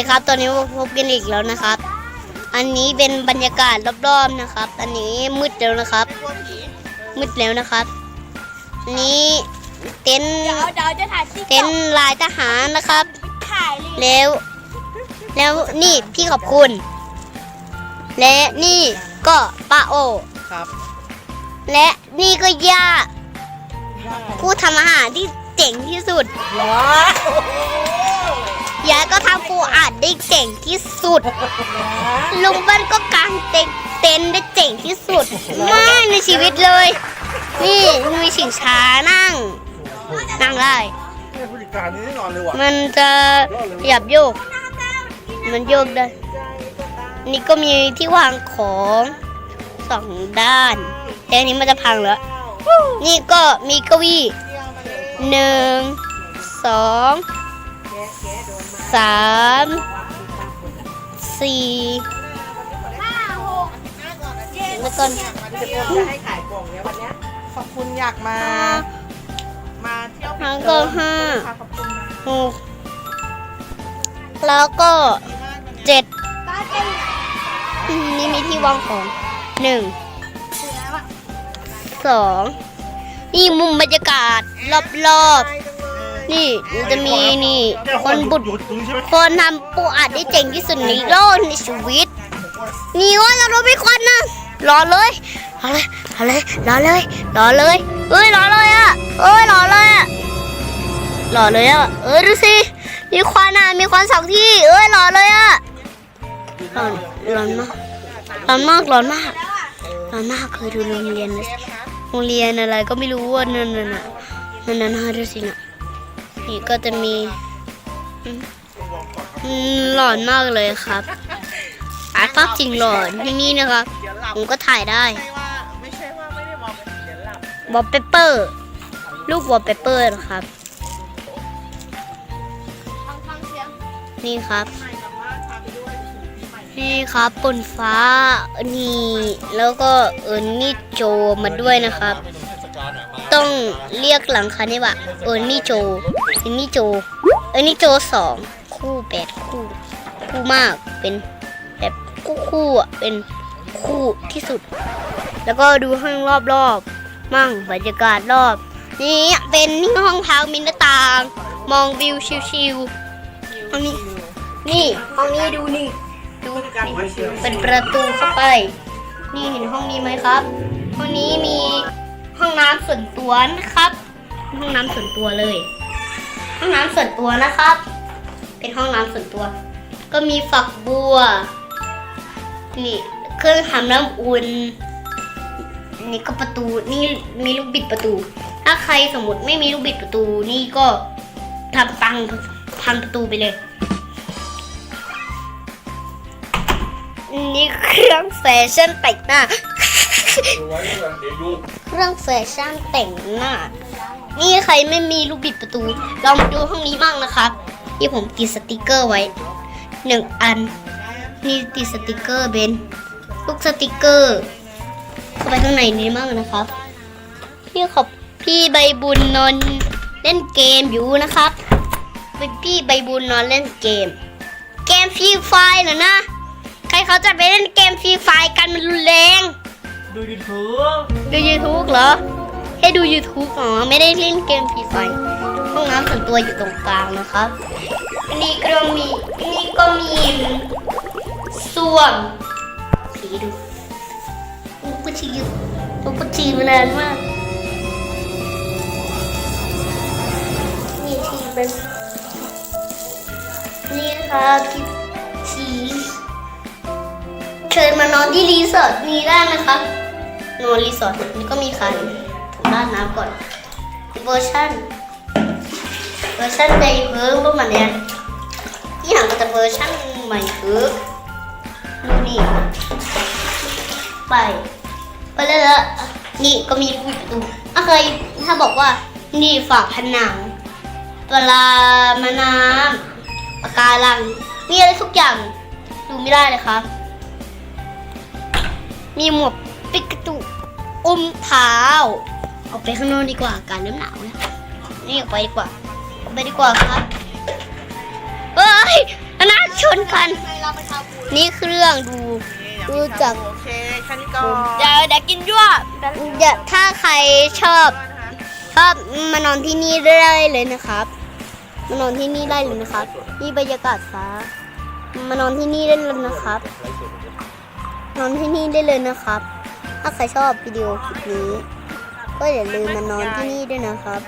ครับตอนนี้พบกันอีกแล้วนะครับ อันนี้เป็นบรรยากาศรอบๆนะครับ อันนี้มืดแล้วนะครับมืดแล้วนะครับอันนี้เต็นท์ลายทหารนะครับแล้วนี่พี่ขอบคุณ และนี่ก็ป้าโอครับและนี่ก็ย่าผู้ทำอาหารที่เจ๋งที่สุดยายก็ทำปูอัดได้เจ๋งที่สุดลุงเบิ้ลก็กางเต็นท์ได้เจ๋งที่สุดมากในชีวิตเลยนี่มีชิงช้านั่งได้มันจะขยับโยกมันโยกได้นี่ก็มีที่วางของ2 ด้านแต่อันนี้มันจะพังแล้วนี่ก็มีเก้าอี้1 2 3 4แล้วก็ให้ขายกล่องเนี้ยวันเนี้ยขอบคุณอยากมาเที่ยวแล้วก็5 6แล้วก็7นี่มีที่วางของ1 2นี่มุมบรรยากาศรอบๆนี่จะมีนี่คนทำปูอัดได้เจ๋งที่สุดในโลกในชีวิตนี่ว่าเราไม่ควันนะรอเลยเอ้ยรอเลยอ่ะรอเลยอ่ะดูสิมีควันมีควัน2 ที่รอเลยอ่ะร้อนมากเคยดูโรงเรียนอะไรก็ไม่รู้ว่านั่นดูสินะนี่ก็จะมีหลอนมากเลยครับภาพจริงหลอนที่นี่นะครับผมก็ถ่ายได้วอลเปเปอร์ลูกวอลเปเปอร์นะครับนี่ครับบนฟ้านี่แล้วก็นี่โจมาด้วยนะครับต้องเรียกหลังคันนี้ว่านี่โจนี่โจ2 คู่8 คู่มากเป็นแบบคู่อ่ะเป็นคู่ที่สุดแล้วก็ดูห้องรอบมั่งบรรยากาศรอบนี่เป็นห้องพักมีหน้าต่างมองวิวชิวๆห้องนี้ดูเป็นประตูเข้าไปนี่เห็นห้องนี้ไหมครับห้องนี้มีห้องน้ำส่วนตัวนะครับห้องน้ำส่วนตัวเลยห้องน้ำส่วนตัวนะครับเป็นห้องน้ำส่วนตัวก็มีฝักบัวนี่เครื่องทำน้ำอุ่นนี่ก็ประตูนี่มีลูกบิดประตูถ้าใครสมมติไม่มีลูกบิดประตูนี่ก็ทำพังประตูไปเลยนี่เครื่องแฟชั่นแต่งหน้าเครื่องแฟชั่นแต่งหน้านี่ใครไม่มีลูกบิดประตูลองมาดูห้องนี้บ้างนะครับที่ผมติดสติกเกอร์ไว้1 อันนี่ติดสติกเกอร์เป็นลูกสติกเกอร์เข้าไปข้างในนี้บ้างนะครับพี่ใบบุญนอนเล่นเกมอยู่นะครับพี่ใบบุญนอนเล่นเกมฟรีไฟร์เหรอนะใครเขาจะไปเล่นเกมฟรีไฟร์กันมันรุนแรงดู YouTube เหรอให้ดู YouTube อ๋อไม่ได้เล่นเกมฟรีไฟร์ห้องน้ำส่วนตัวอยู่ตรงกลางนะครับนี่ก็มีส้วมสีดูตุ๊กชีมานานมากนี่ชีเป็นนี่ครับชีเชิญมานอนที่รีสอร์ทนี้ได้นะครับนอนรีสอร์ทนี่ก็มีคันผมราดน้ำก่อนเวอร์ชันใจเพิ่มประมาณเนี้ยที่หางกับเวอร์ชันใหม่คือดูนี่ไปเลยละนี่ก็มีประตูถ้าบอกว่านี่ฝาผนังปลามะน้ำปะการังมีอะไรทุกอย่างดูไม่ได้เลยครับมีหมวกปิกาจูเท้าออกไปข้างนอกดีกว่าการเริ่มหนาวนะนี่ออกไปดีกว่าครับเฮ้ยนาชู นกัน เราไปชาบู นี่เครื่องดูดูจาก โอเคแค่นี้ก่อน เดี๋ยวกินยั่ว ถ้าใครชอบมานอนที่นี่ได้เลยนะครับ มานอนที่นี่ได้เลยนะครับนี่บรรยากาศฟ้ามานอนที่นี่ได้เลยนะครับ นอนที่นี่ได้เลยนะครับ ถ้าใครชอบวิดีโอคลิปนี้ ก็อย่าลืมมานอนที่นี่ด้วยนะครับ